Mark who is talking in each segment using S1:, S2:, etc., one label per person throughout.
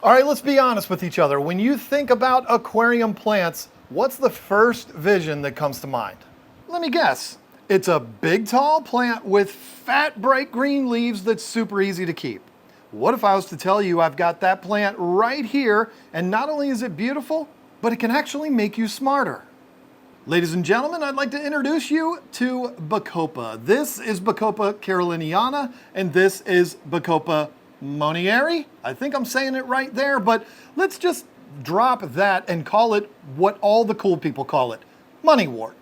S1: All right, let's be honest with each other. When you think about aquarium plants, what's the first vision that comes to mind? Let me guess. It's a big, tall plant with fat, bright green leaves that's super easy to keep. What if I was to tell you I've got that plant right here, and not only is it beautiful, but it can actually make you smarter? Ladies and gentlemen, I'd like to introduce you to Bacopa. This is Bacopa caroliniana, and this is Bacopa monieri. I think I'm saying it right there, but let's just drop that and call it what all the cool people call it, moneywort.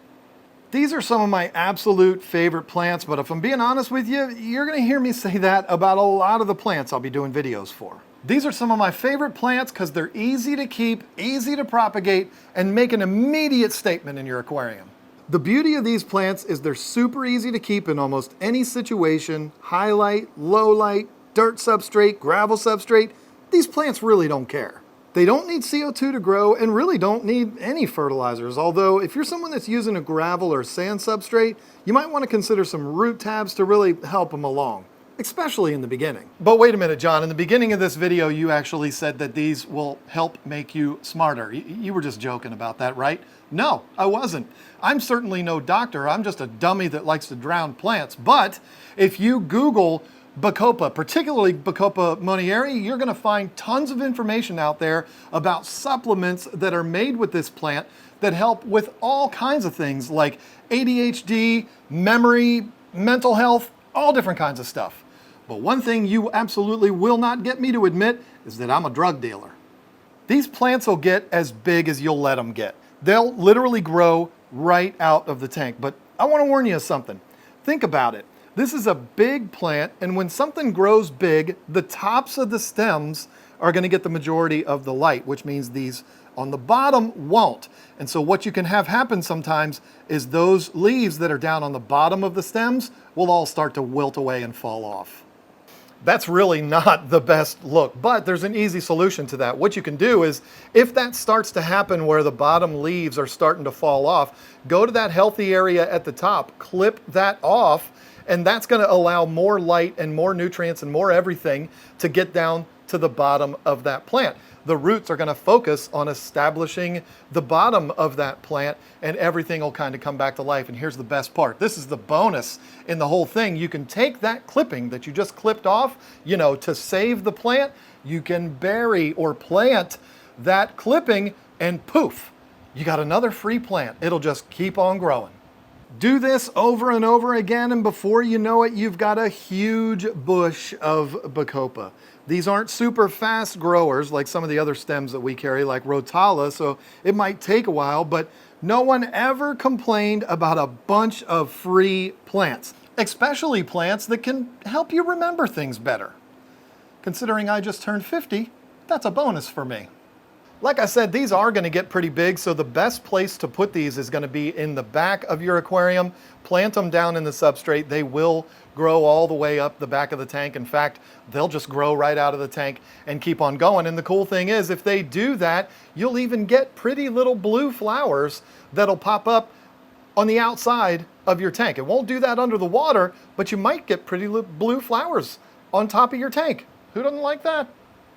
S1: These are some of my absolute favorite plants, but if I'm being honest with you, you're gonna hear me say that about a lot of the plants I'll be doing videos for. These are some of my favorite plants because they're easy to keep, easy to propagate, and make an immediate statement in your aquarium. The beauty of these plants is they're super easy to keep in almost any situation, highlight, low light, dirt substrate, gravel substrate. These plants really don't care. They don't need CO2 to grow and really don't need any fertilizers, although if you're someone that's using a gravel or sand substrate, you might want to consider some root tabs to really help them along, especially in the beginning. But wait a minute, John, in the beginning of this video, you actually said that these will help make you smarter. You were just joking about that, right? No, I wasn't. I'm certainly no doctor. I'm just a dummy that likes to drown plants. But if you Google Bacopa, particularly Bacopa monieri, you're going to find tons of information out there about supplements that are made with this plant that help with all kinds of things like ADHD, memory, mental health, all different kinds of stuff. But one thing you absolutely will not get me to admit is that I'm a drug dealer. These plants will get as big as you'll let them get. They'll literally grow right out of the tank. But I want to warn you of something. Think about it. This is a big plant, and when something grows big, the tops of the stems are going to get the majority of the light, which means these on the bottom won't. And so what you can have happen sometimes is those leaves that are down on the bottom of the stems will all start to wilt away and fall off. That's really not the best look, but there's an easy solution to that. What you can do is, if that starts to happen where the bottom leaves are starting to fall off, go to that healthy area at the top, clip that off, and that's going to allow more light and more nutrients and more everything to get down to the bottom of that plant. The roots are going to focus on establishing the bottom of that plant, and everything will kind of come back to life. And here's the best part. This is the bonus in the whole thing. You can take that clipping that you just clipped off, to save the plant. You can bury or plant that clipping, and poof, you got another free plant. It'll just keep on growing. Do this over and over again, and before you know it, you've got a huge bush of Bacopa. These aren't super fast growers like some of the other stems that we carry, like Rotala, so it might take a while, but no one ever complained about a bunch of free plants, especially plants that can help you remember things better. Considering I just turned 50, that's a bonus for me. Like I said, these are going to get pretty big, so the best place to put these is going to be in the back of your aquarium. Plant them down in the substrate. They will grow all the way up the back of the tank. In fact, they'll just grow right out of the tank and keep on going. And the cool thing is, if they do that, you'll even get pretty little blue flowers that'll pop up on the outside of your tank. It won't do that under the water, but you might get pretty blue flowers on top of your tank. Who doesn't like that?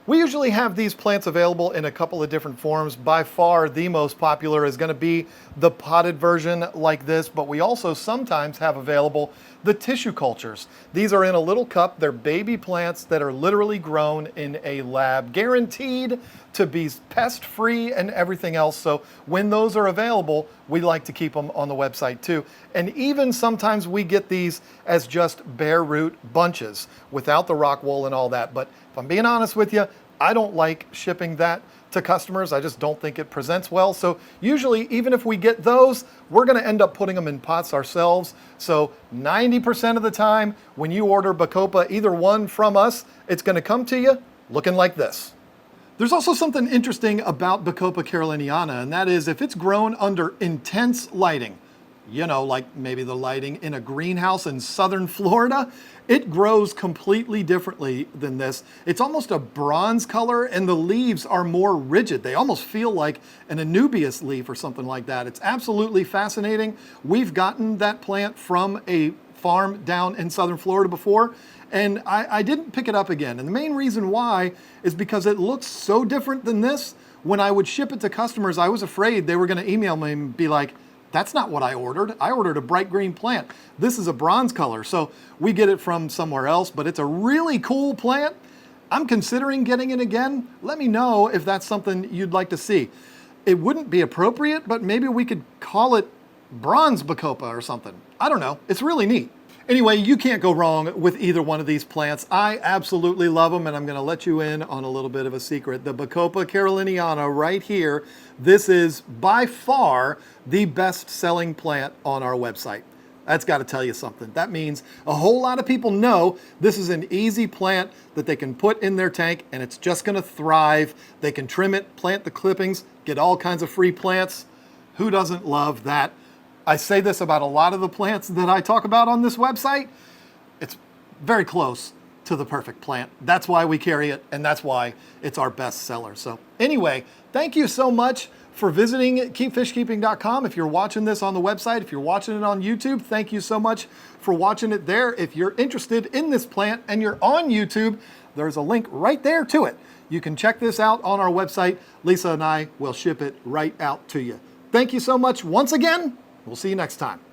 S1: We usually have these plants available in a couple of different forms. By far, the most popular is going to be the potted version like this, but we also sometimes have available the tissue cultures. These are in a little cup. They're baby plants that are literally grown in a lab, guaranteed to be pest-free and everything else. So when those are available, we like to keep them on the website too. And even sometimes we get these as just bare root bunches without the rock wool and all that. But if I'm being honest with you, I don't like shipping that to customers. I just don't think it presents well. So usually, even if we get those, we're going to end up putting them in pots ourselves. So 90% of the time when you order Bacopa, either one from us, it's going to come to you looking like this. There's also something interesting about Bacopa caroliniana, and that is if it's grown under intense lighting, like maybe the lighting in a greenhouse in southern Florida, it grows completely differently than this. It's almost a bronze color, and the leaves are more rigid. They almost feel like an Anubias leaf or something like that. It's absolutely fascinating. We've gotten that plant from a farm down in southern Florida before, and I didn't pick it up again. And the main reason why is because it looks so different than this. When I would ship it to customers, I was afraid they were going to email me and be like, that's not what I ordered. I ordered a bright green plant. This is a bronze color. So we get it from somewhere else, but it's a really cool plant. I'm considering getting it again. Let me know if that's something you'd like to see. It wouldn't be appropriate, but maybe we could call it bronze Bacopa or something. I don't know. It's really neat. Anyway, you can't go wrong with either one of these plants. I absolutely love them, and I'm going to let you in on a little bit of a secret. The Bacopa caroliniana right here, this is by far the best-selling plant on our website. That's got to tell you something. That means a whole lot of people know this is an easy plant that they can put in their tank, and it's just going to thrive. They can trim it, plant the clippings, get all kinds of free plants. Who doesn't love that? I say this about a lot of the plants that I talk about on this website. It's very close to the perfect plant. That's why we carry it, and that's why it's our best seller. So anyway, thank you so much for visiting keepfishkeeping.com. If you're watching this on the website, if you're watching it on YouTube, thank you so much for watching it there. If you're interested in this plant and you're on YouTube, there's a link right there to it. You can check this out on our website. Lisa and I will ship it right out to you. Thank you so much once again. We'll see you next time.